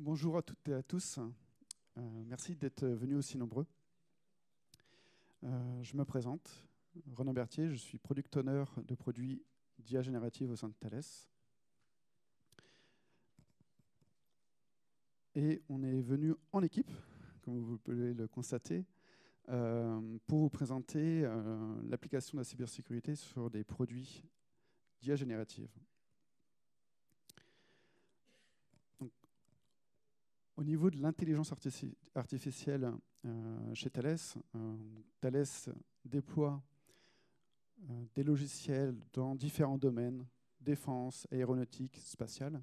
Bonjour à toutes et à tous. Merci d'être venus aussi nombreux. Je me présente, Renan Berthier, je suis product owner de produits d'IA générative au sein de Thales. Et on est venu en équipe, comme vous pouvez le constater, pour vous présenter l'application de la cybersécurité sur des produits d'IA générative. Donc, au niveau de l'intelligence artificielle chez Thales, Thales déploie des logiciels dans différents domaines, défense, aéronautique, spatiale,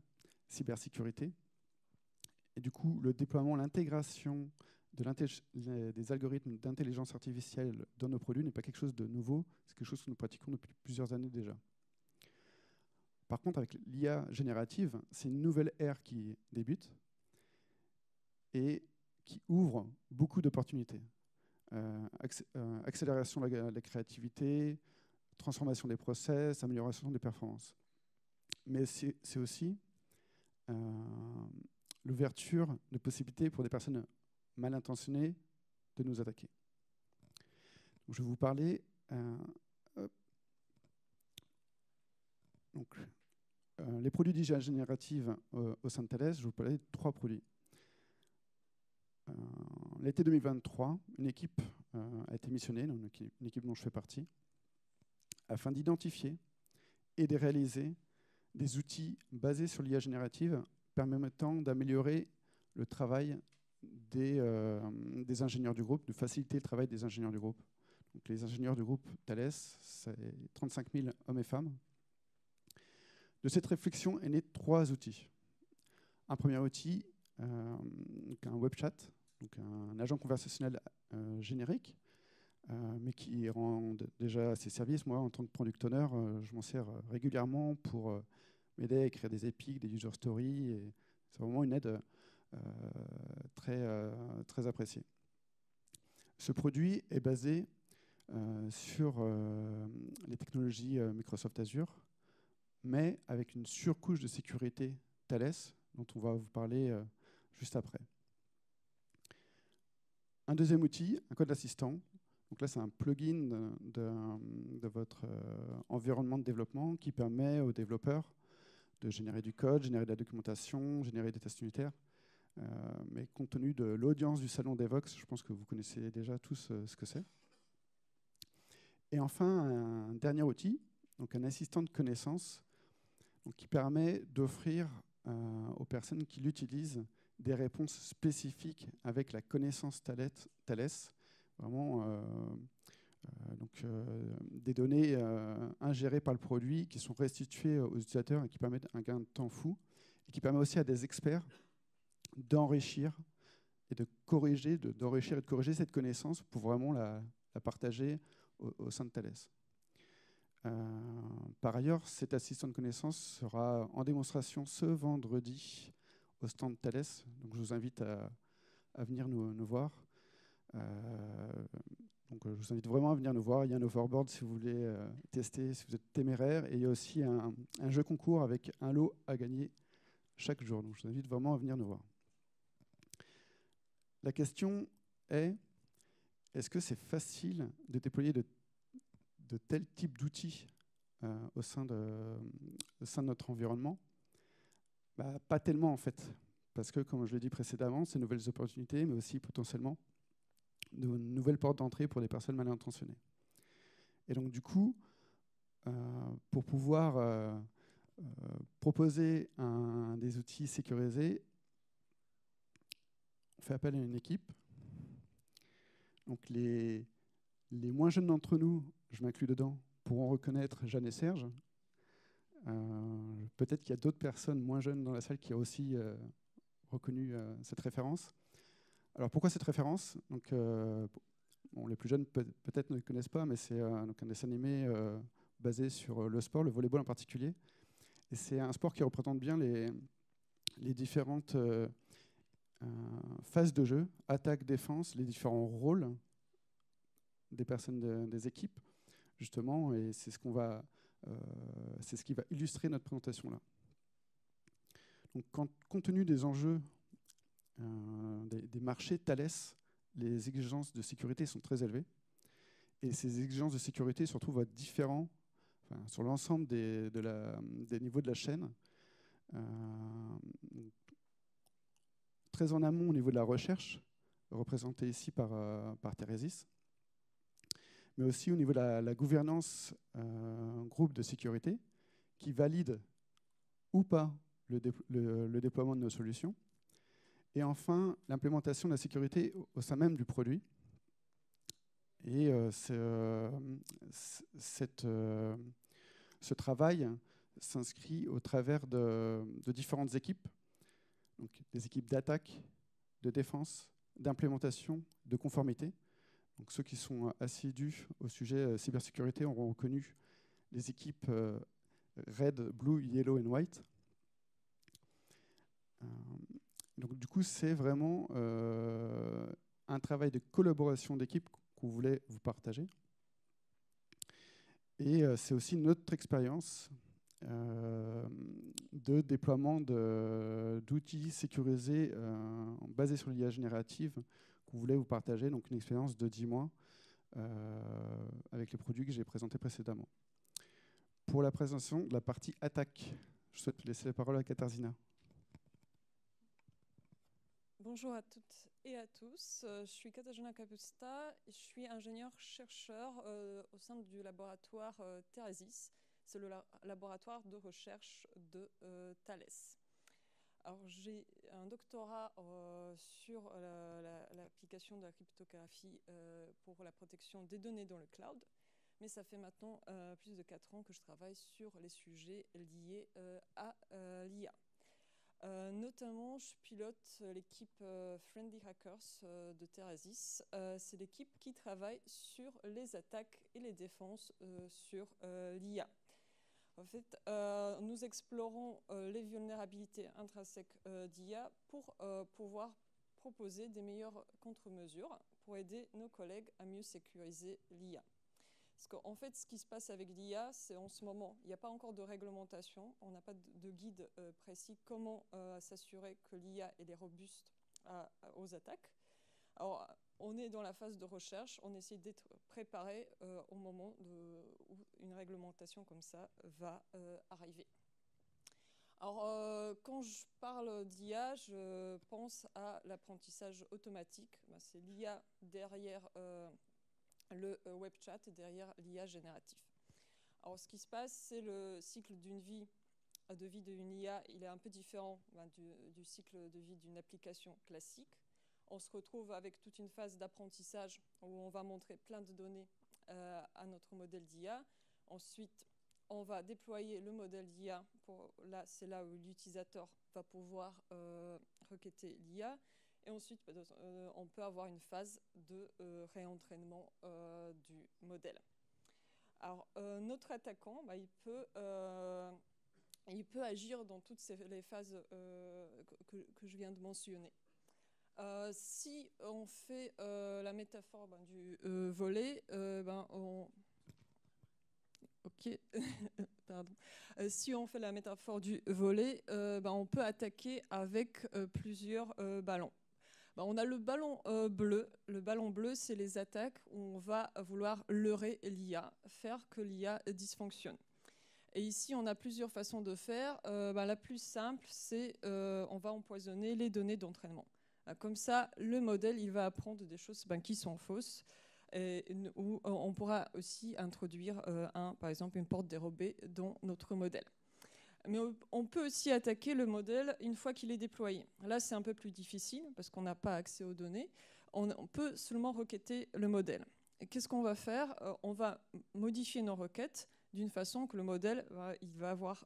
cybersécurité. Et du coup, le déploiement, l'intégration des algorithmes d'intelligence artificielle dans nos produits n'est pas quelque chose de nouveau, c'est quelque chose que nous pratiquons depuis plusieurs années déjà. Par contre, avec l'IA générative, c'est une nouvelle ère qui débute et qui ouvre beaucoup d'opportunités. Accélération de la créativité, transformation des process, amélioration des performances. Mais c'est aussi l'ouverture de possibilités pour des personnes mal intentionnées de nous attaquer. Donc, je vais vous parler les produits d'IA générative au sein de Thales. Je vais vous parler de 3 produits. L'été 2023, une équipe a été missionnée, une équipe dont je fais partie, afin d'identifier et de réaliser des outils basés sur l'IA générative permettant d'améliorer le travail des ingénieurs du groupe, de faciliter le travail des ingénieurs du groupe. Donc, les ingénieurs du groupe Thales, c'est 35 000 hommes et femmes. De cette réflexion est né 3 outils. Un premier outil, un web chat, donc un agent conversationnel générique, mais qui rend déjà ses services. Moi, en tant que product owner, je m'en sers régulièrement pour m'aider à écrire des epics, des user stories. Et c'est vraiment une aide très appréciée. Ce produit est basé sur les technologies Microsoft Azure, mais avec une surcouche de sécurité Thales, dont on va vous parler juste après. Un deuxième outil, un code assistant. Donc là, c'est un plugin de votre environnement de développement qui permet aux développeurs de générer du code, générer de la documentation, générer des tests unitaires. Mais compte tenu de l'audience du salon Devoxx, je pense que vous connaissez déjà tous ce que c'est. Et enfin, un dernier outil, donc un assistant de connaissance, donc qui permet d'offrir aux personnes qui l'utilisent des réponses spécifiques avec la connaissance Thales, vraiment des données ingérées par le produit qui sont restituées aux utilisateurs et qui permettent un gain de temps fou, et qui permet aussi à des experts d'enrichir et de corriger, d'enrichir et de corriger cette connaissance pour vraiment la partager au sein de Thales. Par ailleurs, cet assistant de connaissance sera en démonstration ce vendredi au stand Thales. Donc je vous invite à venir nous voir. Donc je vous invite vraiment à venir nous voir. Il y a un overboard si vous voulez tester, si vous êtes téméraire. Et il y a aussi un jeu concours avec un lot à gagner chaque jour. Donc je vous invite vraiment à venir nous voir. La question est, est-ce que c'est facile de déployer de tels types d'outils au sein de notre environnement? Pas tellement en fait, parce que comme je l'ai dit précédemment, c'est de nouvelles opportunités, mais aussi potentiellement de nouvelles portes d'entrée pour des personnes mal intentionnées. Et donc du coup, pour pouvoir proposer des outils sécurisés, on fait appel à une équipe. Donc les moins jeunes d'entre nous, je m'inclus dedans, pourront reconnaître Jeanne et Serge. Peut-être qu'il y a d'autres personnes moins jeunes dans la salle qui ont aussi reconnu cette référence. Alors pourquoi cette référence? Donc, les plus jeunes peut-être ne le connaissent pas, mais c'est un dessin animé basé sur le sport, le volleyball en particulier. Et c'est un sport qui représente bien les différentes phases de jeu, attaque, défense, les différents rôles des personnes des équipes, justement, et c'est ce qui va illustrer notre présentation là. Donc, compte tenu des enjeux des marchés Thales, les exigences de sécurité sont très élevées. Et ces exigences de sécurité se retrouvent à différents, sur l'ensemble des niveaux de la chaîne. Très en amont au niveau de la recherche, représentée ici par Theresis, mais aussi au niveau de la gouvernance groupe de sécurité qui valide ou pas le déploiement de nos solutions. Et enfin, l'implémentation de la sécurité au sein même du produit. Et ce travail s'inscrit au travers de différentes équipes, donc des équipes d'attaque, de défense, d'implémentation, de conformité. Donc ceux qui sont assidus au sujet cybersécurité auront reconnu les équipes Red, Blue, Yellow and White. Donc du coup, c'est vraiment un travail de collaboration d'équipe qu'on voulait vous partager. Et c'est aussi notre expérience de déploiement d'outils sécurisés basés sur l'IA générative qu'on voulait vous partager, donc une expérience de 10 mois avec les produits que j'ai présentés précédemment. Pour la présentation de la partie attaque, je souhaite laisser la parole à Katarzyna. Bonjour à toutes et à tous, je suis Katarzyna Kapusta, je suis ingénieure-chercheur au sein du laboratoire Theresis, c'est le laboratoire de recherche de Thales. Alors j'ai un doctorat sur l'application de la cryptographie pour la protection des données dans le cloud, mais ça fait maintenant plus de 4 ans que je travaille sur les sujets liés à l'IA. Notamment, je pilote l'équipe Friendly Hackers de Theresis. C'est l'équipe qui travaille sur les attaques et les défenses sur l'IA. En fait, nous explorons les vulnérabilités intrinsèques d'IA pour pouvoir proposer des meilleures contre-mesures pour aider nos collègues à mieux sécuriser l'IA. Parce qu'en fait, ce qui se passe avec l'IA, c'est en ce moment, il n'y a pas encore de réglementation, on n'a pas de guide précis comment s'assurer que l'IA est robuste aux attaques. Alors, on est dans la phase de recherche, on essaie d'être préparé au moment où une réglementation comme ça va arriver. Alors, quand je parle d'IA, je pense à l'apprentissage automatique. C'est l'IA derrière le web chat derrière l'IA génératif. Alors, ce qui se passe, c'est le cycle d'une vie, de vie d'une IA, il est un peu différent du cycle de vie d'une application classique. On se retrouve avec toute une phase d'apprentissage où on va montrer plein de données à notre modèle d'IA. Ensuite, on va déployer le modèle d'IA. C'est là où l'utilisateur va pouvoir requêter l'IA. Et ensuite, on peut avoir une phase de réentraînement du modèle. Alors, notre attaquant, il peut agir dans toutes les phases que je viens de mentionner. Si on fait la métaphore du volet, Ok, pardon. Si on fait la métaphore du volet, on peut attaquer avec plusieurs ballons. On a le ballon bleu. Le ballon bleu, c'est les attaques où on va vouloir leurrer l'IA, faire que l'IA dysfonctionne. Et ici, on a plusieurs façons de faire. La plus simple, c'est on va empoisonner les données d'entraînement. Comme ça, le modèle, il va apprendre des choses qui sont fausses. Où on pourra aussi introduire, par exemple, une porte dérobée dans notre modèle. Mais on peut aussi attaquer le modèle une fois qu'il est déployé. Là, c'est un peu plus difficile parce qu'on n'a pas accès aux données. On peut seulement requêter le modèle. Et qu'est-ce qu'on va faire? On va modifier nos requêtes d'une façon que le modèle il va avoir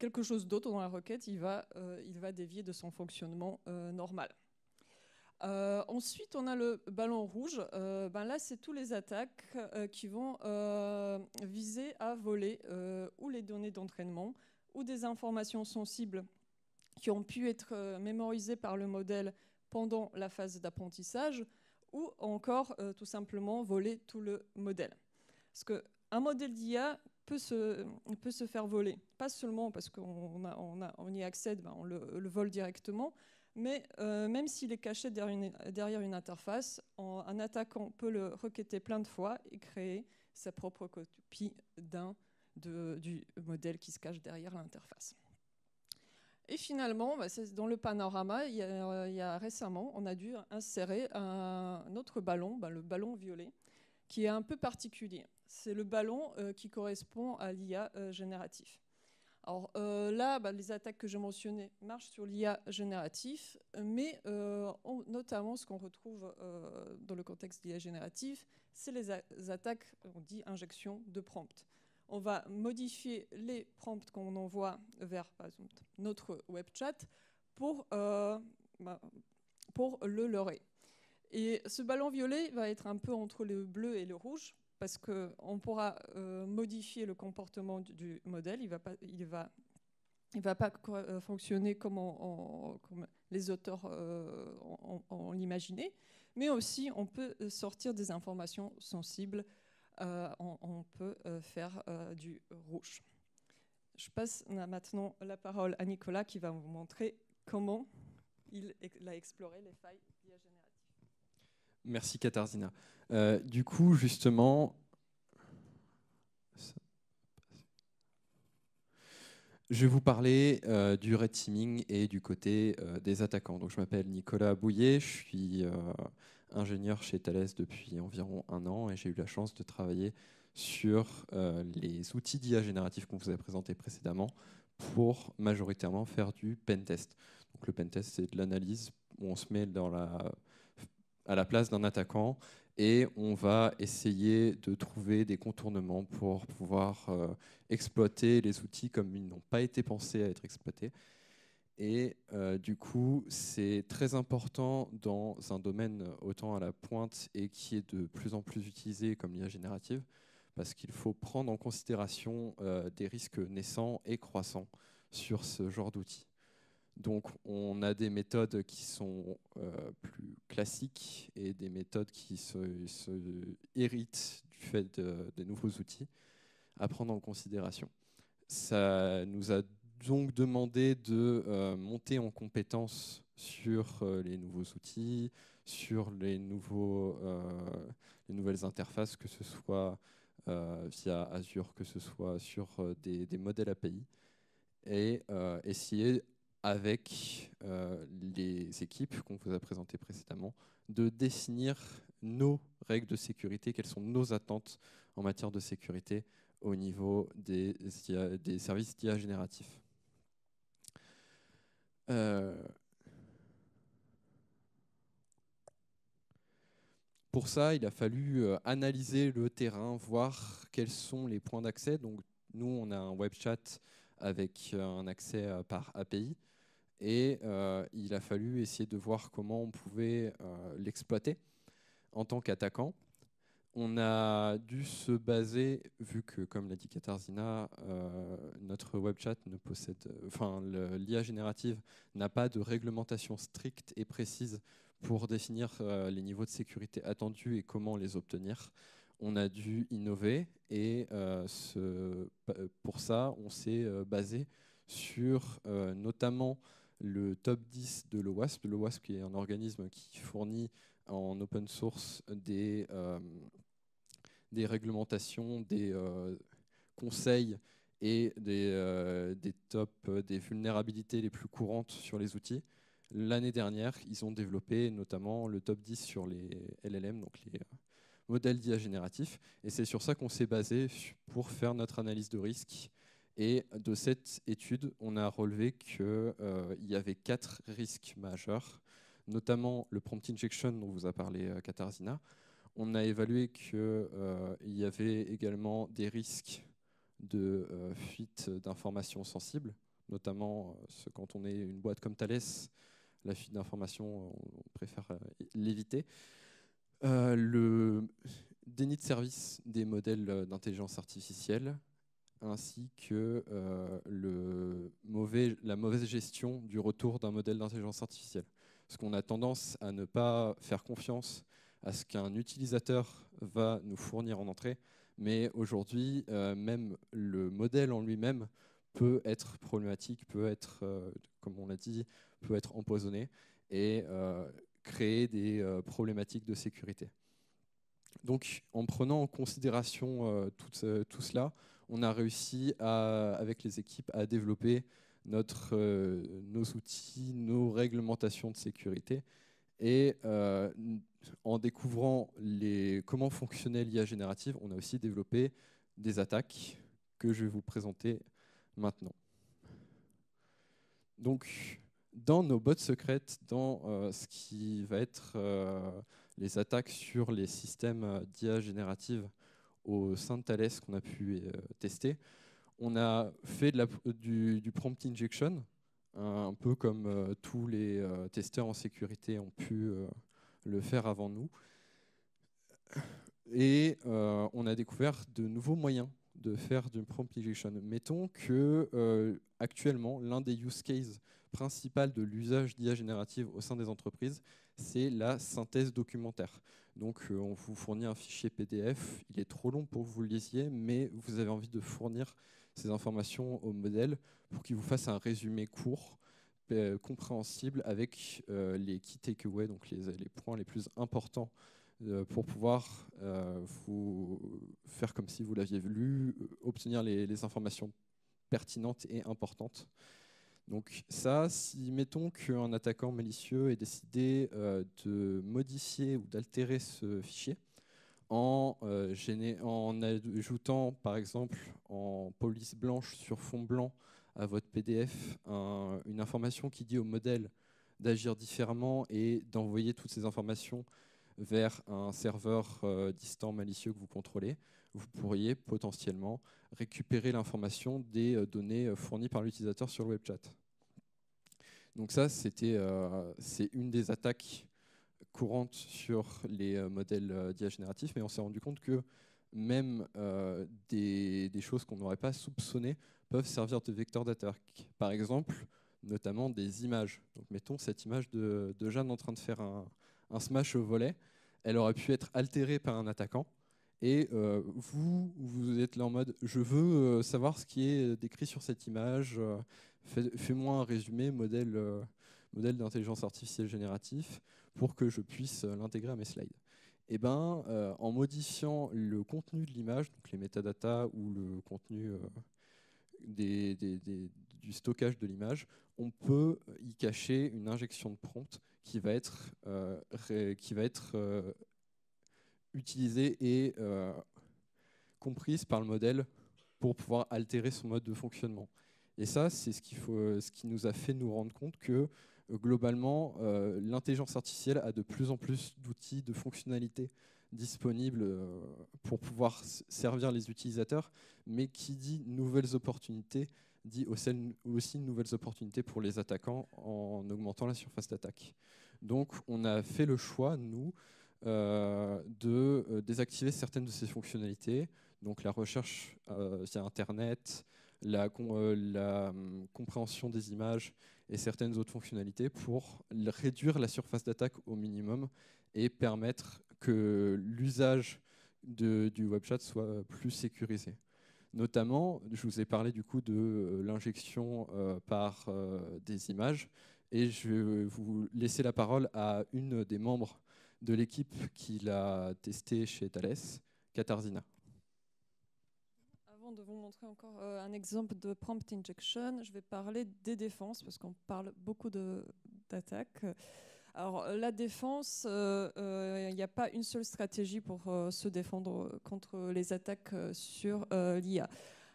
quelque chose d'autre dans la requête. Il va dévier de son fonctionnement normal. Ensuite, on a le ballon rouge. Là, c'est tous les attaques qui vont viser à voler ou les données d'entraînement ou des informations sensibles qui ont pu être mémorisées par le modèle pendant la phase d'apprentissage, ou encore tout simplement voler tout le modèle. Parce qu'un modèle d'IA peut se faire voler, pas seulement parce qu'on y accède, on le vole directement, Mais même s'il est caché derrière une interface, un attaquant peut le requêter plein de fois et créer sa propre copie du modèle qui se cache derrière l'interface. Et finalement, dans le panorama, il y a récemment, on a dû insérer un autre ballon, le ballon violet, qui est un peu particulier. C'est le ballon qui correspond à l'IA génératif. Alors là, les attaques que je mentionnais marchent sur l'IA génératif, mais notamment ce qu'on retrouve dans le contexte d'IA génératif, c'est les attaques, on dit injection de prompts. On va modifier les prompts qu'on envoie vers, par exemple, notre web chat pour le leurrer. Et ce ballon violet va être un peu entre le bleu et le rouge, parce qu'on pourra modifier le comportement du modèle. Il va pas fonctionner comme les auteurs ont l'imaginé, mais aussi on peut sortir des informations sensibles. On peut faire du rouge. Je passe maintenant la parole à Nicolas qui va vous montrer comment il a exploré les failles d'IA générative. Merci Katarzyna. Du coup, justement, je vais vous parler du red teaming et du côté des attaquants. Donc, je m'appelle Nicolas Bouillet, je suis ingénieur chez Thales depuis environ 1 an et j'ai eu la chance de travailler sur les outils d'IA génératif qu'on vous a présentés précédemment pour majoritairement faire du pentest. Donc, le pentest, c'est de l'analyse où on se met à la place d'un attaquant et on va essayer de trouver des contournements pour pouvoir exploiter les outils comme ils n'ont pas été pensés à être exploités. Et du coup, c'est très important dans un domaine autant à la pointe et qui est de plus en plus utilisé comme l'IA générative, parce qu'il faut prendre en considération des risques naissants et croissants sur ce genre d'outils. Donc, on a des méthodes qui sont plus classiques et des méthodes qui se héritent du fait des nouveaux outils à prendre en considération. Ça nous a donc demandé de monter en compétence sur les nouveaux outils, sur les nouvelles interfaces, que ce soit via Azure, que ce soit sur des modèles API, et essayer avec les équipes qu'on vous a présentées précédemment, de définir nos règles de sécurité, quelles sont nos attentes en matière de sécurité au niveau des services d'IA génératifs. Pour ça, il a fallu analyser le terrain, voir quels sont les points d'accès. Donc, nous, on a un web chat avec un accès par API. Et il a fallu essayer de voir comment on pouvait l'exploiter en tant qu'attaquant. On a dû se baser, vu que, comme l'a dit Katarzyna, notre web chat ne possède, l'IA générative n'a pas de réglementation stricte et précise pour définir les niveaux de sécurité attendus et comment les obtenir. On a dû innover et pour ça, on s'est basé sur notamment le top 10 de l'OWASP. L'OWASP qui est un organisme qui fournit en open source des réglementations, des conseils et des tops des vulnérabilités les plus courantes sur les outils. L'année dernière, ils ont développé notamment le top 10 sur les LLM, donc les modèles d'IA génératifs. Et c'est sur ça qu'on s'est basé pour faire notre analyse de risque. Et de cette étude, on a relevé qu'il y avait 4 risques majeurs, notamment le prompt injection dont vous a parlé Katarzyna. On a évalué qu'il y avait également des risques de fuite d'informations sensibles, notamment quand on est une boîte comme Thales, la fuite d'informations, on préfère l'éviter. Le déni de service des modèles d'intelligence artificielle, ainsi que la mauvaise gestion du retour d'un modèle d'intelligence artificielle. Parce qu'on a tendance à ne pas faire confiance à ce qu'un utilisateur va nous fournir en entrée, mais aujourd'hui, même le modèle en lui-même peut être problématique, peut être, comme on l'a dit, peut être empoisonné et créer des problématiques de sécurité. Donc, en prenant en considération tout cela, on a réussi, avec les équipes, à développer nos outils, nos réglementations de sécurité. Et en découvrant comment fonctionnait l'IA générative, on a aussi développé des attaques que je vais vous présenter maintenant. Donc, dans nos bottes secrètes, dans ce qui va être les attaques sur les systèmes d'IA générative au sein de Thales qu'on a pu tester, on a fait du prompt injection, un peu comme tous les testeurs en sécurité ont pu le faire avant nous. Et on a découvert de nouveaux moyens de faire du prompt injection. Mettons que actuellement, l'un des use cases principaux de l'usage d'IA générative au sein des entreprises, c'est la synthèse documentaire. Donc on vous fournit un fichier PDF, il est trop long pour que vous le lisiez, mais vous avez envie de fournir ces informations au modèle pour qu'il vous fasse un résumé court, compréhensible, avec les key takeaways, donc les points les plus importants pour pouvoir vous faire comme si vous l'aviez lu, obtenir les informations pertinentes et importantes. Donc ça, si mettons qu'un attaquant malicieux ait décidé de modifier ou d'altérer ce fichier en ajoutant par exemple en police blanche sur fond blanc à votre PDF une information qui dit au modèle d'agir différemment et d'envoyer toutes ces informations vers un serveur distant malicieux que vous contrôlez, vous pourriez potentiellement récupérer l'information des données fournies par l'utilisateur sur le web chat. Donc ça, c'est une des attaques courantes sur les modèles d'IA génératifs, mais on s'est rendu compte que même des choses qu'on n'aurait pas soupçonnées peuvent servir de vecteur d'attaque. Par exemple, notamment des images. Donc mettons cette image de Jeanne en train de faire un smash au volley, elle aurait pu être altérée par un attaquant, et vous êtes là en mode je veux savoir ce qui est décrit sur cette image, fais-moi un résumé modèle d'intelligence artificielle génératif pour que je puisse l'intégrer à mes slides. Et ben, en modifiant le contenu de l'image, donc les métadatas ou le contenu du stockage de l'image, on peut y cacher une injection de prompt qui va être utilisée et comprise par le modèle pour pouvoir altérer son mode de fonctionnement. Et ça, c'est ce qui nous a fait nous rendre compte que globalement, l'intelligence artificielle a de plus en plus d'outils, de fonctionnalités disponibles pour pouvoir servir les utilisateurs, mais qui dit nouvelles opportunités, dit aussi nouvelles opportunités pour les attaquants en augmentant la surface d'attaque. Donc on a fait le choix, nous, de désactiver certaines de ces fonctionnalités, donc la recherche via Internet, la compréhension des images et certaines autres fonctionnalités pour réduire la surface d'attaque au minimum et permettre que l'usage du web chat soit plus sécurisé. Notamment, je vous ai parlé du coup de l'injection par des images, et je vais vous laisser la parole à une des membres de l'équipe qui l'a testé chez Thales, Katarzyna. Avant de vous montrer encore un exemple de prompt injection, je vais parler des défenses, parce qu'on parle beaucoup d'attaques. Alors la défense, il n'y a pas une seule stratégie pour se défendre contre les attaques sur l'IA.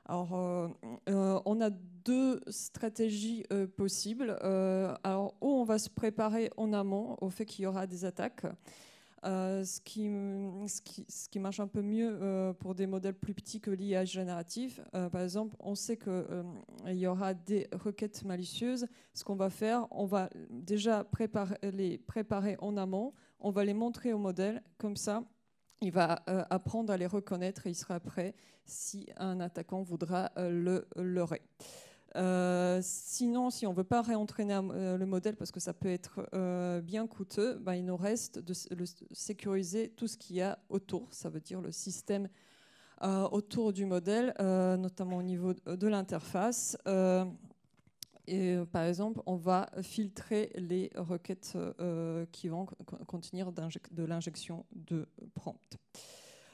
Alors on a deux stratégies possibles. Alors où on va se préparer en amont au fait qu'il y aura des attaques. Ce qui marche un peu mieux pour des modèles plus petits que l'IA générative. Par exemple, on sait qu'il y aura des requêtes malicieuses. Ce qu'on va faire, on va déjà les préparer en amont, on va les montrer au modèle, comme ça, il va apprendre à les reconnaître et il sera prêt si un attaquant voudra le leurrer. Sinon, si on ne veut pas réentraîner le modèle parce que ça peut être bien coûteux, il nous reste de sécuriser tout ce qu'il y a autour. Ça veut dire le système autour du modèle, notamment au niveau de l'interface. Et par exemple, on va filtrer les requêtes qui vont contenir de l'injection de prompt.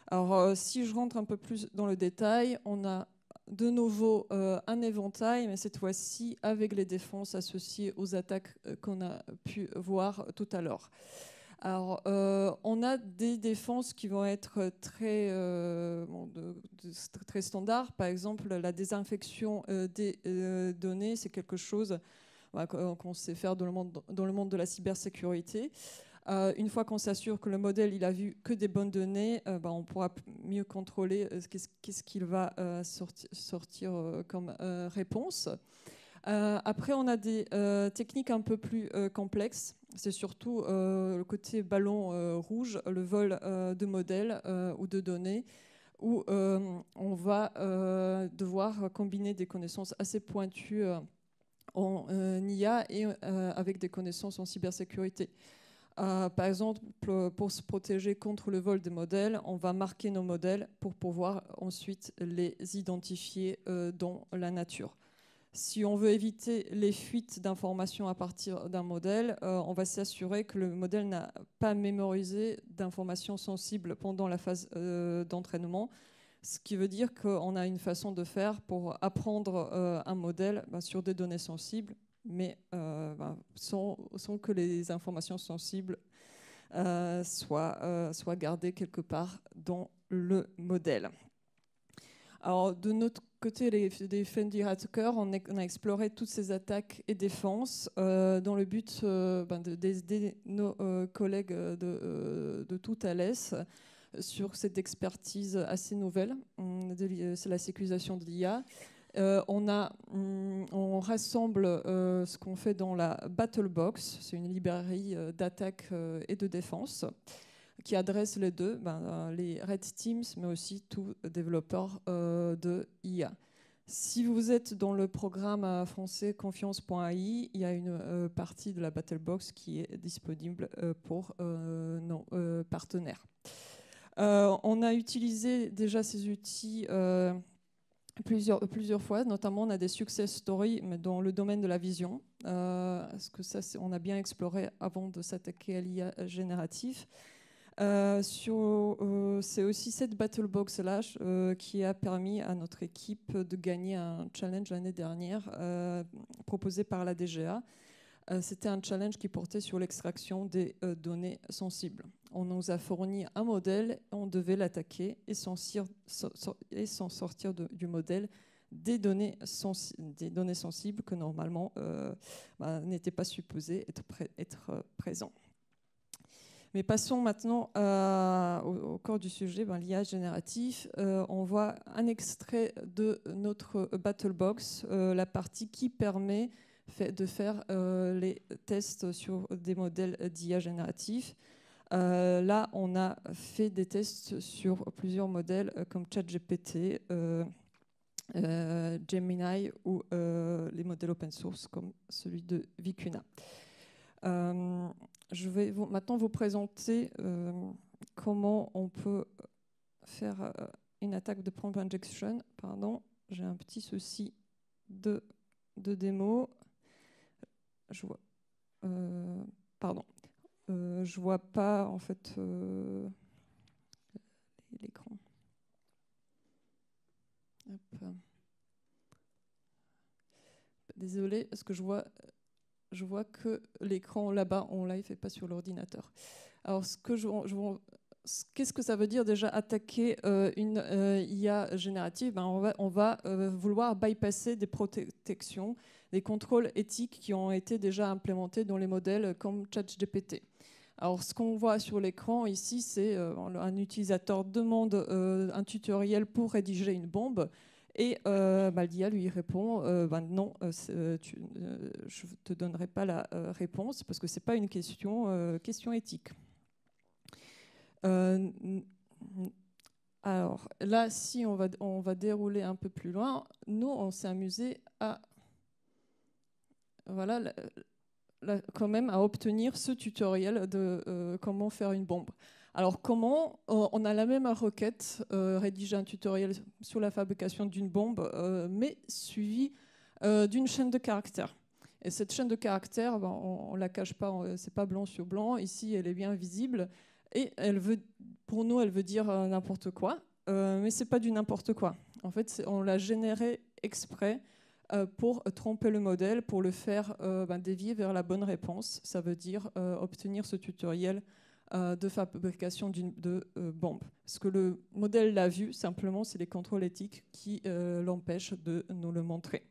Alors, si je rentre un peu plus dans le détail, on a de nouveau un éventail, mais cette fois-ci avec les défenses associées aux attaques qu'on a pu voir tout à l'heure. Alors, on a des défenses qui vont être très standards. Par exemple, la désinfection des données, c'est quelque chose qu'on sait faire dans le monde de la cybersécurité. Une fois qu'on s'assure que le modèle il a vu que des bonnes données, on pourra mieux contrôler qu'est-ce qu'il va sortir comme réponse. Après, on a des techniques un peu plus complexes. C'est surtout le côté ballon rouge, le vol de modèles ou de données, où on va devoir combiner des connaissances assez pointues en IA et avec des connaissances en cybersécurité. Par exemple, pour se protéger contre le vol des modèles, on va marquer nos modèles pour pouvoir ensuite les identifier dans la nature. Si on veut éviter les fuites d'informations à partir d'un modèle, on va s'assurer que le modèle n'a pas mémorisé d'informations sensibles pendant la phase d'entraînement, ce qui veut dire qu'on a une façon de faire pour apprendre un modèle sur des données sensibles, mais sans que les informations sensibles soient gardées quelque part dans le modèle. Alors, de notre côté, les Defender Attackers, on a exploré toutes ces attaques et défenses dans le but d'aider nos collègues de tout Thales sur cette expertise assez nouvelle, c'est la sécurisation de l'IA. On rassemble ce qu'on fait dans la Battle Box, c'est une librairie d'attaque et de défense qui adresse les deux, les Red Teams, mais aussi tous développeurs de IA. Si vous êtes dans le programme français Confiance.ai, il y a une partie de la Battle Box qui est disponible pour nos partenaires. On a utilisé déjà ces outils plusieurs fois, notamment on a des success stories mais dans le domaine de la vision, parce que ça on a bien exploré avant de s'attaquer à l'IA génératif. C'est aussi cette Battle Box là qui a permis à notre équipe de gagner un challenge l'année dernière proposé par la DGA. C'était un challenge qui portait sur l'extraction des données sensibles. On nous a fourni un modèle, on devait l'attaquer et s'en sortir du modèle des données sensibles que normalement n'étaient pas supposées être présents. Mais passons maintenant au corps du sujet, l'IA génératif. On voit un extrait de notre Battle Box, la partie qui permet de faire les tests sur des modèles d'IA génératifs. Là, on a fait des tests sur plusieurs modèles comme ChatGPT, Gemini ou les modèles open source comme celui de Vicuna. Je vais maintenant vous présenter comment on peut faire une attaque de prompt injection. Pardon, j'ai un petit souci de démo. Je vois. Pardon. Je vois pas en fait l'écran. Désolée, parce que je vois que l'écran là-bas en live et pas sur l'ordinateur. Alors, qu'est-ce que ça veut dire déjà attaquer une IA générative? On va vouloir bypasser des protections, des contrôles éthiques qui ont été déjà implémentés dans les modèles comme ChatGPT. Alors, ce qu'on voit sur l'écran ici, c'est un utilisateur demande un tutoriel pour rédiger une bombe. Et l'IA lui répond non, je ne te donnerai pas la réponse parce que ce n'est pas une question éthique. Alors là, si on va dérouler un peu plus loin, nous, on s'est amusé à quand même à obtenir ce tutoriel de comment faire une bombe. Alors comment? On a la même requête, rédiger un tutoriel sur la fabrication d'une bombe, mais suivi d'une chaîne de caractères. Et cette chaîne de caractères, ben, on ne la cache pas, c'est pas blanc sur blanc. Ici, elle est bien visible. Et pour nous, elle veut dire n'importe quoi. Mais ce n'est pas du n'importe quoi. En fait, on l'a généré exprès pour tromper le modèle, pour le faire dévier vers la bonne réponse. Ça veut dire obtenir ce tutoriel de fabrication de bombe. Parce que le modèle l'a vu, simplement, c'est les contrôles éthiques qui l'empêchent de nous le montrer.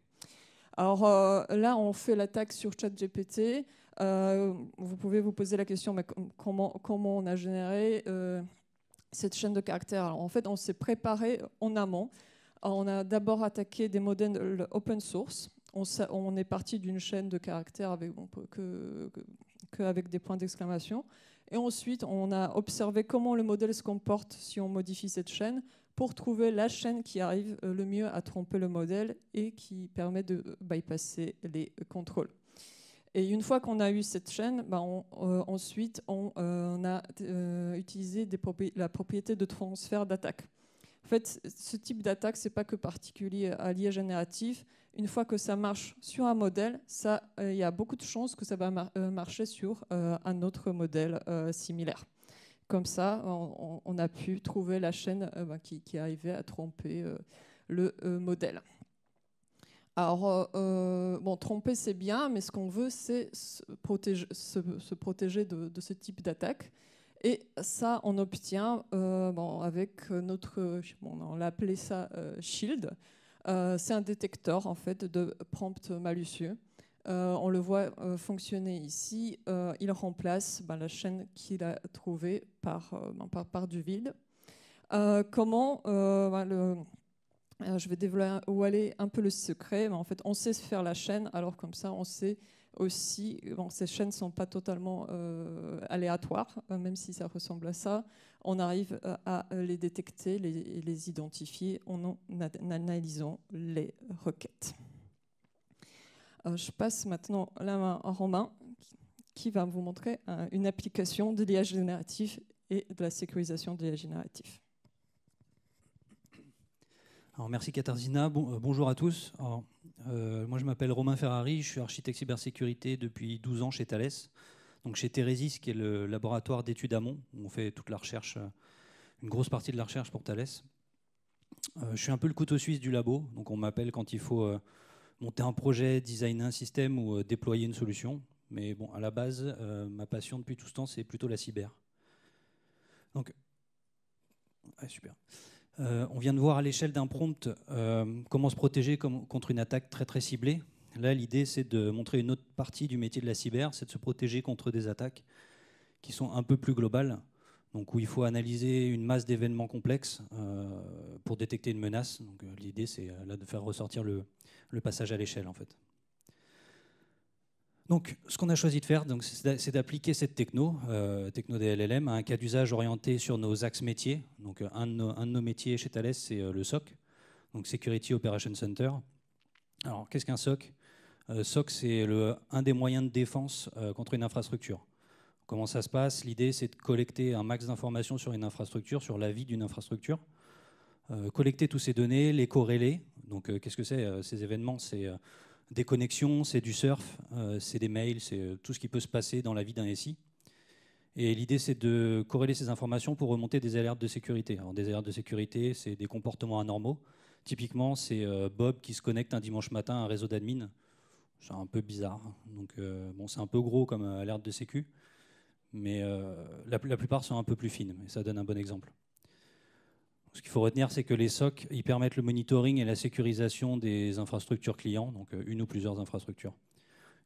Alors là, on fait l'attaque sur ChatGPT. Vous pouvez vous poser la question, mais comment on a généré cette chaîne de caractères? Alors, en fait, on s'est préparé en amont. Alors, on a d'abord attaqué des modèles open source. On est parti d'une chaîne de caractères avec des points d'exclamation. Et ensuite, on a observé comment le modèle se comporte si on modifie cette chaîne pour trouver la chaîne qui arrive le mieux à tromper le modèle et qui permet de bypasser les contrôles. Et une fois qu'on a eu cette chaîne, ensuite, on a utilisé la propriété de transfert d'attaque. En fait, ce type d'attaque, ce n'est pas que particulier à l'IA générative. Une fois que ça marche sur un modèle, il y a beaucoup de chances que ça va marcher sur un autre modèle similaire. Comme ça, on a pu trouver la chaîne qui arrivait à tromper le modèle. Alors, tromper, c'est bien, mais ce qu'on veut, c'est se protéger de ce type d'attaque. Et ça, on obtient avec notre... on l'a appelé ça Shield. C'est un détecteur, en fait, de prompt malicieux. On le voit fonctionner ici. Il remplace la chaîne qu'il a trouvée par du vide. Je vais dévoiler un peu le secret. Mais en fait, on sait faire la chaîne. Alors comme ça, on sait aussi... ces chaînes ne sont pas totalement aléatoires, même si ça ressemble à ça. On arrive à les détecter, les identifier en analysant les requêtes. Je passe maintenant la main à Romain, qui va vous montrer une application de l'IA génératif et de la sécurisation de l'IA génératif. Alors, merci Katarzyna, bonjour à tous. Alors, moi je m'appelle Romain Ferrari, je suis architecte cybersécurité depuis 12 ans chez Thales, donc chez Theresis qui est le laboratoire d'études amont, où on fait toute la recherche, une grosse partie de la recherche pour Thales. Je suis un peu le couteau suisse du labo, donc on m'appelle quand il faut monter un projet, designer un système ou déployer une solution. Mais bon, à la base, ma passion depuis tout ce temps, c'est plutôt la cyber. Donc, super. On vient de voir à l'échelle d'un prompt comment se protéger contre une attaque très très ciblée. Là, l'idée, c'est de montrer une autre partie du métier de la cyber, c'est de se protéger contre des attaques qui sont un peu plus globales, donc où il faut analyser une masse d'événements complexes pour détecter une menace. Donc, l'idée, c'est là de faire ressortir le passage à l'échelle, en fait. Donc, ce qu'on a choisi de faire, c'est d'appliquer cette techno des LLM, à un cas d'usage orienté sur nos axes métiers. Donc, un de nos métiers chez Thales, c'est le SOC, donc Security Operations Center. Alors, qu'est-ce qu'un SOC? SOC, c'est un des moyens de défense contre une infrastructure. Comment ça se passe? L'idée, c'est de collecter un max d'informations sur une infrastructure, sur la vie d'une infrastructure, collecter toutes ces données, les corréler. Donc, qu'est-ce que c'est ces événements? C'est des connexions, c'est du surf, c'est des mails, c'est tout ce qui peut se passer dans la vie d'un SI. Et l'idée, c'est de corréler ces informations pour remonter des alertes de sécurité. Alors, des alertes de sécurité, c'est des comportements anormaux. Typiquement, c'est Bob qui se connecte un dimanche matin à un réseau d'admin. C'est un peu bizarre. Donc, c'est un peu gros comme alerte de sécu. Mais la plupart sont un peu plus fines. Et ça donne un bon exemple. Ce qu'il faut retenir, c'est que les SOC, ils permettent le monitoring et la sécurisation des infrastructures clients, donc une ou plusieurs infrastructures.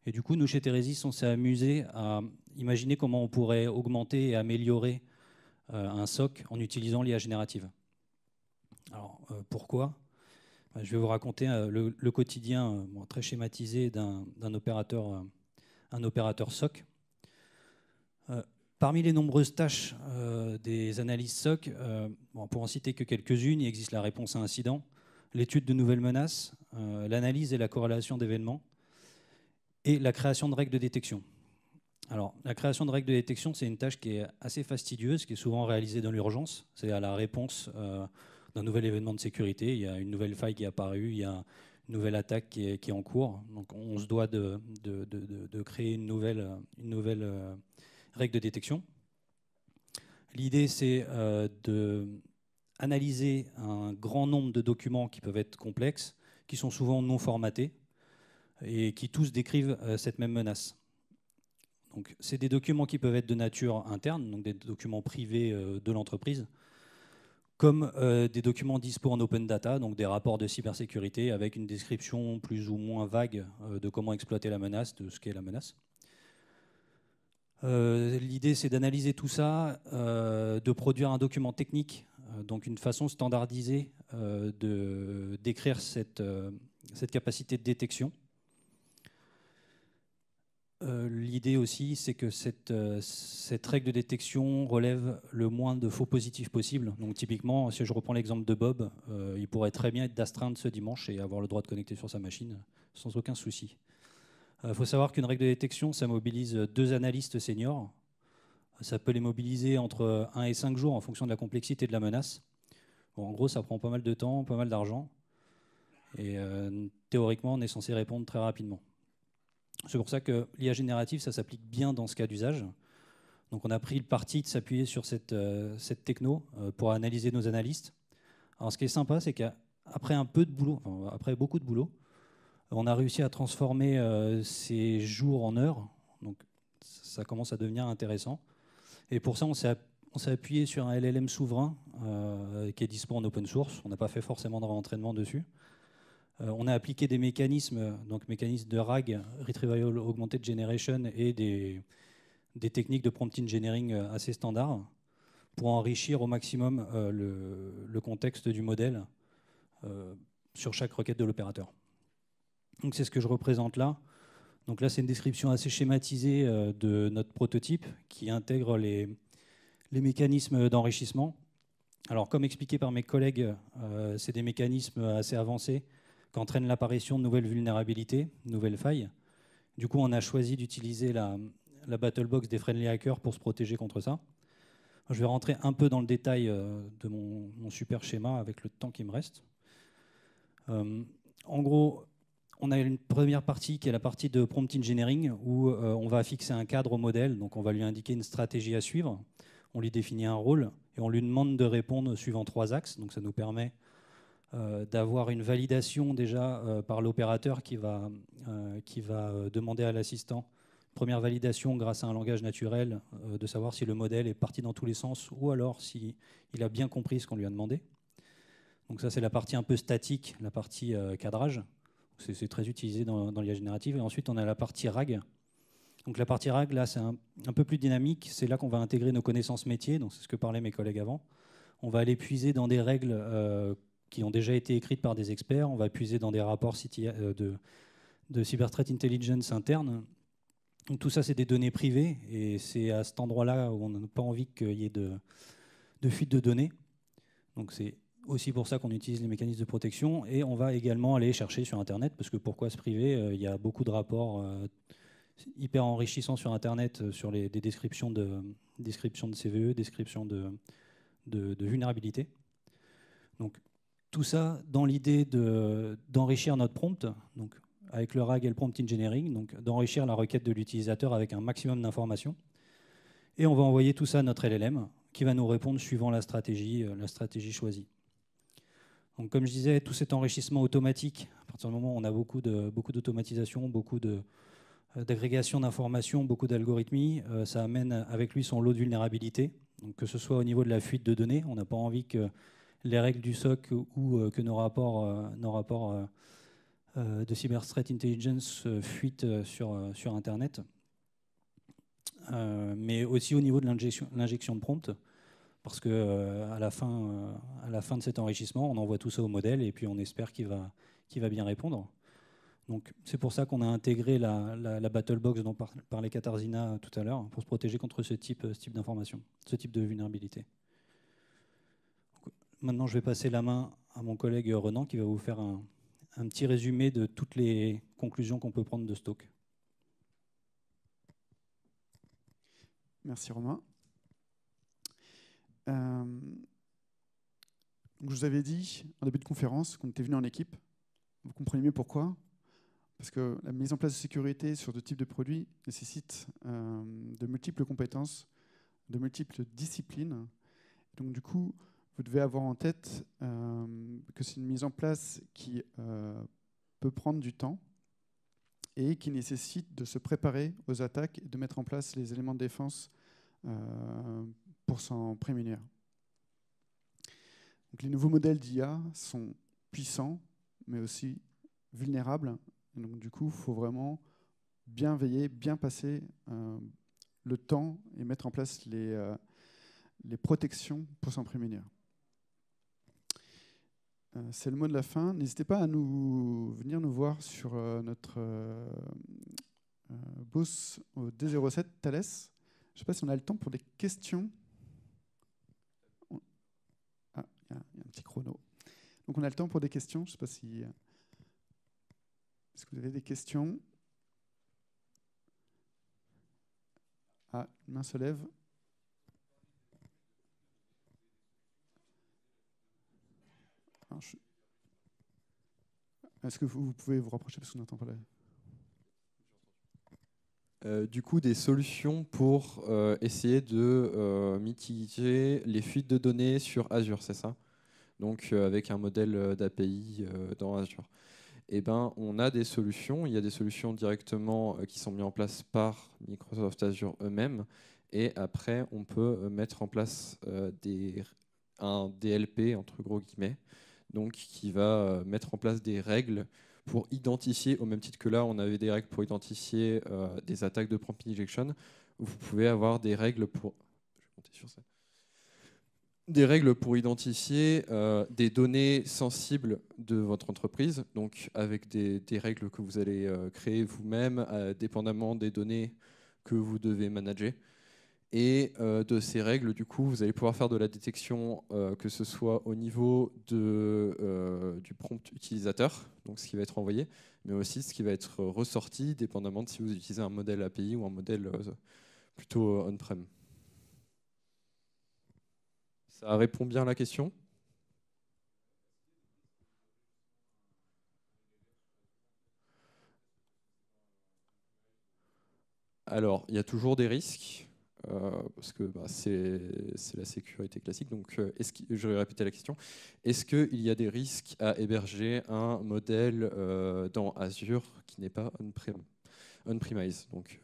Et du coup, nous, chez Theresis, on s'est amusé à imaginer comment on pourrait augmenter et améliorer un SOC en utilisant l'IA générative. Alors, pourquoi? Je vais vous raconter le quotidien très schématisé d'un opérateur SOC. Parmi les nombreuses tâches des analyses SOC, pour en citer que quelques-unes, il existe la réponse à incident, l'étude de nouvelles menaces, l'analyse et la corrélation d'événements et la création de règles de détection. Alors, la création de règles de détection, c'est une tâche qui est assez fastidieuse, qui est souvent réalisée dans l'urgence. C'est à la réponse d'un nouvel événement de sécurité. Il y a une nouvelle faille qui est apparue, il y a une nouvelle attaque qui est en cours. Donc, on se doit de créer une nouvelle règle de détection. L'idée, c'est d'analyser un grand nombre de documents qui peuvent être complexes, qui sont souvent non formatés et qui tous décrivent cette même menace. Donc, c'est des documents qui peuvent être de nature interne, donc des documents privés de l'entreprise, comme des documents dispo en open data, donc des rapports de cybersécurité avec une description plus ou moins vague de comment exploiter la menace, de ce qu'est la menace. L'idée, c'est d'analyser tout ça, de produire un document technique, donc une façon standardisée de décrire cette capacité de détection. L'idée aussi, c'est que cette règle de détection relève le moins de faux positifs possible. Donc typiquement, si je reprends l'exemple de Bob, il pourrait très bien être d'astreinte ce dimanche et avoir le droit de connecter sur sa machine sans aucun souci. Il faut savoir qu'une règle de détection, ça mobilise 2 analystes seniors. Ça peut les mobiliser entre 1 et 5 jours en fonction de la complexité de la menace. Bon, en gros, ça prend pas mal de temps, pas mal d'argent. Et théoriquement, on est censé répondre très rapidement. C'est pour ça que l'IA générative, ça s'applique bien dans ce cas d'usage. Donc on a pris le parti de s'appuyer sur cette techno pour analyser nos analystes. Alors ce qui est sympa, c'est qu'après un peu de boulot, enfin, après beaucoup de boulot, on a réussi à transformer ces jours en heures. Donc ça commence à devenir intéressant. Et pour ça, on s'est appuyé sur un LLM souverain qui est dispo en open source. On n'a pas fait forcément de réentraînement dessus. On a appliqué des mécanismes, donc mécanismes de RAG, Retrieval Augmented Generation, et des techniques de prompt engineering assez standards pour enrichir au maximum le contexte du modèle sur chaque requête de l'opérateur. Donc c'est ce que je représente là. Donc là, c'est une description assez schématisée de notre prototype qui intègre les mécanismes d'enrichissement. Alors, comme expliqué par mes collègues, c'est des mécanismes assez avancés qui entraînent l'apparition de nouvelles vulnérabilités, de nouvelles failles. Du coup, on a choisi d'utiliser la battle box des friendly hackers pour se protéger contre ça. Je vais rentrer un peu dans le détail de mon super schéma avec le temps qui me reste. En gros, on a une première partie qui est la partie de prompt engineering où on va fixer un cadre au modèle, donc on va lui indiquer une stratégie à suivre, on lui définit un rôle et on lui demande de répondre suivant 3 axes. Donc ça nous permet d'avoir une validation déjà par l'opérateur qui va demander à l'assistant première validation grâce à un langage naturel de savoir si le modèle est parti dans tous les sens ou alors s'il a bien compris ce qu'on lui a demandé. Donc ça, c'est la partie un peu statique, la partie cadrage. C'est très utilisé dans l'IA générative. Et ensuite, on a la partie RAG. Donc la partie RAG, là, c'est un peu plus dynamique. C'est là qu'on va intégrer nos connaissances métiers. Donc c'est ce que parlaient mes collègues avant. On va aller puiser dans des règles qui ont déjà été écrites par des experts. On va puiser dans des rapports de Cyber Threat Intelligence interne. Donc tout ça, c'est des données privées. Et c'est à cet endroit-là où on n'a pas envie qu'il y ait de fuite de données. Donc c'est aussi pour ça qu'on utilise les mécanismes de protection. Et on va également aller chercher sur Internet, parce que pourquoi se priver ? Il y a beaucoup de rapports hyper enrichissants sur Internet sur des descriptions de CVE, descriptions de vulnérabilité. Donc tout ça dans l'idée d'enrichir notre prompt, donc avec le RAG et le prompt engineering, donc d'enrichir la requête de l'utilisateur avec un maximum d'informations. Et on va envoyer tout ça à notre LLM qui va nous répondre suivant la stratégie choisie. Donc, comme je disais, tout cet enrichissement automatique, à partir du moment où on a beaucoup d'automatisation, beaucoup d'agrégation d'informations, beaucoup d'algorithmie, ça amène avec lui son lot de vulnérabilités. Donc, que ce soit au niveau de la fuite de données, on n'a pas envie que les règles du SOC ou que nos rapports de Cyber Threat Intelligence fuitent sur Internet. Mais aussi au niveau de l'injection de prompt. Parce qu'à la fin de cet enrichissement, on envoie tout ça au modèle et puis on espère qu'il va bien répondre. Donc c'est pour ça qu'on a intégré la battle box dont parlait Katarzyna tout à l'heure pour se protéger contre ce type d'information, ce type de vulnérabilité. Donc, maintenant, je vais passer la main à mon collègue Renan qui va vous faire un petit résumé de toutes les conclusions qu'on peut prendre de ce talk. Merci Romain. Donc je vous avais dit en début de conférence qu'on était venu en équipe. Vous comprenez mieux pourquoi. Parce que la mise en place de sécurité sur ce type de produit nécessite de multiples compétences, de multiples disciplines. Donc du coup, vous devez avoir en tête que c'est une mise en place qui peut prendre du temps et qui nécessite de se préparer aux attaques et de mettre en place les éléments de défense pour s'en prémunir. Donc, les nouveaux modèles d'IA sont puissants, mais aussi vulnérables. Et donc, du coup, il faut vraiment bien veiller, bien passer le temps et mettre en place les protections pour s'en prémunir. C'est le mot de la fin. N'hésitez pas à venir nous voir sur notre boss au D07 Thales. Je ne sais pas si on a le temps pour des questions. Ah, il y a un petit chrono. Donc on a le temps pour des questions. Je ne sais pas si... Est-ce que vous avez des questions? Ah, une main se lève. Est-ce que vous pouvez vous rapprocher parce qu'on n'entend pas Du coup, des solutions pour essayer de mitiger les fuites de données sur Azure, c'est ça? Donc avec un modèle d'API dans Azure. Eh ben, on a des solutions. Il y a des solutions directement qui sont mises en place par Microsoft Azure eux-mêmes. Et après, on peut mettre en place un DLP, entre gros guillemets, donc qui va mettre en place des règles pour identifier, au même titre que là, on avait des règles pour identifier des attaques de prompt injection. Vous pouvez avoir des règles pour... Je vais monter sur ça. Des règles pour identifier des données sensibles de votre entreprise, donc avec des règles que vous allez créer vous-même, dépendamment des données que vous devez manager. Et de ces règles, du coup, vous allez pouvoir faire de la détection, que ce soit au niveau du prompt utilisateur, donc ce qui va être envoyé, mais aussi ce qui va être ressorti, dépendamment de si vous utilisez un modèle API ou un modèle plutôt on-prem. Ça répond bien à la question? Alors, il y a toujours des risques. Parce que c'est la sécurité classique. Donc, je vais répéter la question. Est-ce qu'il y a des risques à héberger un modèle dans Azure qui n'est pas on-premise? Donc,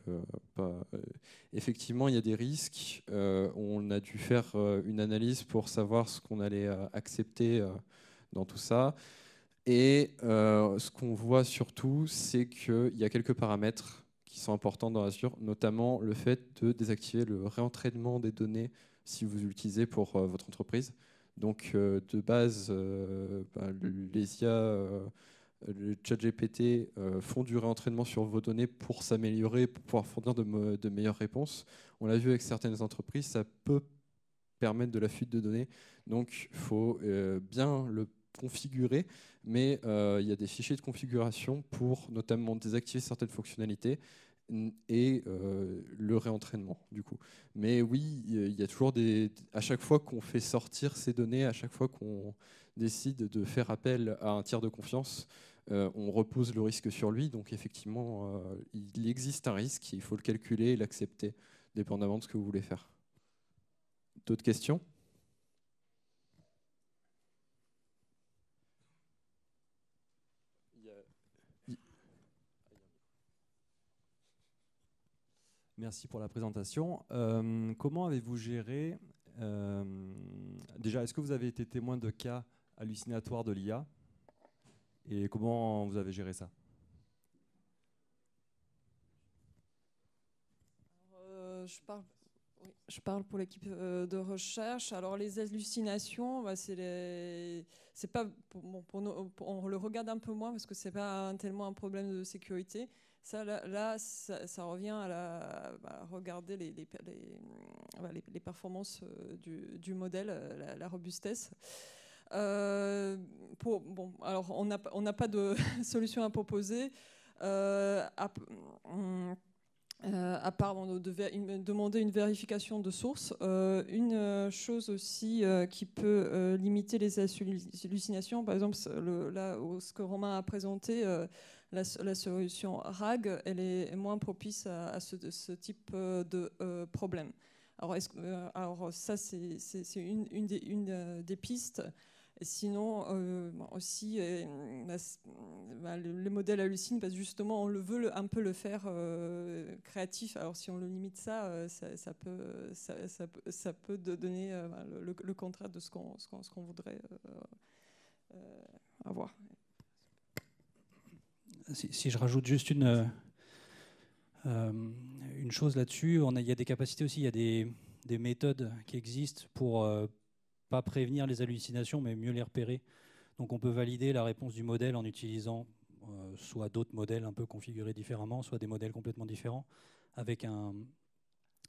effectivement, il y a des risques. On a dû faire une analyse pour savoir ce qu'on allait accepter dans tout ça. Et ce qu'on voit surtout, c'est qu'il y a quelques paramètres qui sont importants dans Azure, notamment le fait de désactiver le réentraînement des données si vous l'utilisez pour votre entreprise. Donc de base, les IA, le ChatGPT font du réentraînement sur vos données pour s'améliorer, pour pouvoir fournir de meilleures réponses. On l'a vu avec certaines entreprises, ça peut permettre de la fuite de données. Donc il faut bien le configurer, mais il y a des fichiers de configuration pour notamment désactiver certaines fonctionnalités et le réentraînement du coup. Mais oui, il y a toujours à chaque fois qu'on fait sortir ces données, à chaque fois qu'on décide de faire appel à un tiers de confiance, on repose le risque sur lui. Donc effectivement, il existe un risque, il faut le calculer et l'accepter, dépendamment de ce que vous voulez faire. D'autres questions ? Merci pour la présentation. Comment avez-vous géré déjà, est-ce que vous avez été témoin de cas hallucinatoires de l'IA et comment vous avez géré ça? Je parle pour l'équipe de recherche. Alors les hallucinations, c'est pas pour nous, on le regarde un peu moins parce que c'est pas tellement un problème de sécurité. Ça, ça revient à regarder les performances du modèle, la robustesse. Alors on n'a pas de solution à proposer. à part demander une vérification de source, une chose aussi qui peut limiter les hallucinations, par exemple, ce que Romain a présenté, la solution RAG, elle est moins propice à ce type de problème. Alors ça, c'est une des pistes. Et sinon, aussi, le modèle hallucine parce que justement, on veut un peu le faire créatif. Alors si on le limite ça peut donner le contraire de ce qu'on voudrait avoir. Si je rajoute juste une chose là-dessus, il y a des capacités aussi, il y a des méthodes qui existent pour pas prévenir les hallucinations, mais mieux les repérer. Donc on peut valider la réponse du modèle en utilisant soit d'autres modèles un peu configurés différemment, soit des modèles complètement différents, avec un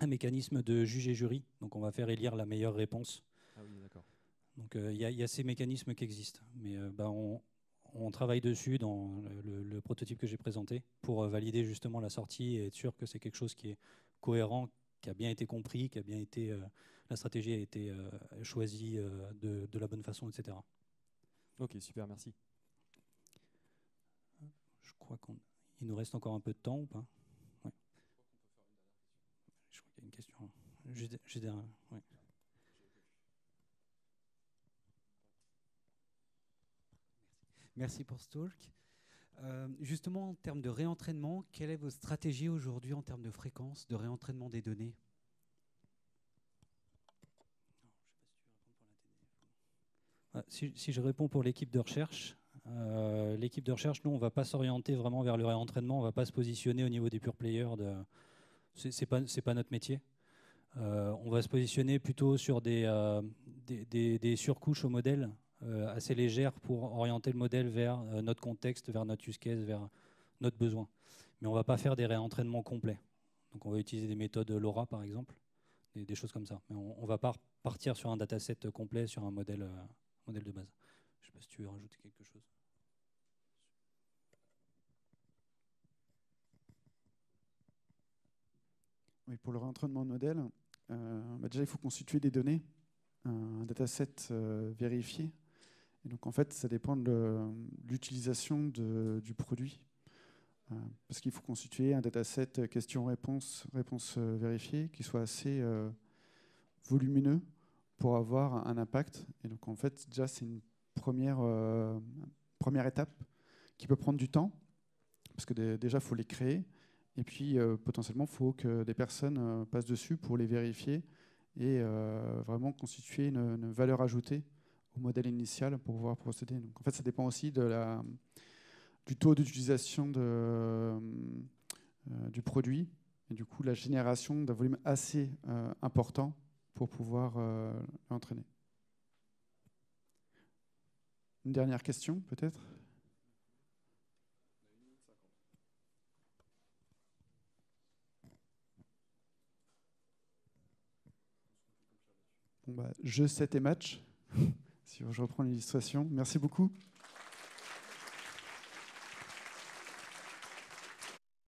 mécanisme de juge et jury. Donc on va faire élire la meilleure réponse. Ah oui, d'accord. Donc il y a ces mécanismes qui existent. Mais on travaille dessus dans le prototype que j'ai présenté pour valider justement la sortie et être sûr que c'est quelque chose qui est cohérent, qui a bien été compris, qui a bien été, la stratégie a été choisie de la bonne façon, etc. Ok, super, merci. Je crois qu'il nous reste encore un peu de temps ou pas? Ouais. Je crois qu'il y a une question. Ouais. Merci pour ce talk. Justement, en termes de réentraînement, quelle est votre stratégie aujourd'hui en termes de fréquence de réentraînement des données? Si je réponds pour l'équipe de recherche, nous, on ne va pas s'orienter vraiment vers le réentraînement, on ne va pas se positionner au niveau des pure players. C'est pas notre métier. On va se positionner plutôt sur des surcouches au modèle assez légères pour orienter le modèle vers notre contexte, vers notre use case, vers notre besoin. Mais on ne va pas faire des réentraînements complets. Donc on va utiliser des méthodes LoRa, par exemple, des choses comme ça. Mais on ne va pas partir sur un dataset complet, sur un modèle de base. Je ne sais pas si tu veux rajouter quelque chose. Oui, pour le réentraînement de modèle, déjà il faut constituer des données, un dataset vérifié. Et donc en fait, ça dépend de l'utilisation du produit. Parce qu'il faut constituer un dataset question-réponse, réponse vérifiée, qui soit assez volumineux pour avoir un impact. Et donc en fait, déjà c'est une première étape qui peut prendre du temps, parce que déjà il faut les créer. Et puis, potentiellement, il faut que des personnes passent dessus pour les vérifier et vraiment constituer une valeur ajoutée au modèle initial pour pouvoir procéder. Donc, en fait, ça dépend aussi du taux d'utilisation du produit et du coup, la génération d'un volume assez important pour pouvoir l'entraîner. Une dernière question, peut-être ? Bon, jeu 7 et match, si je reprends l'illustration. Merci beaucoup.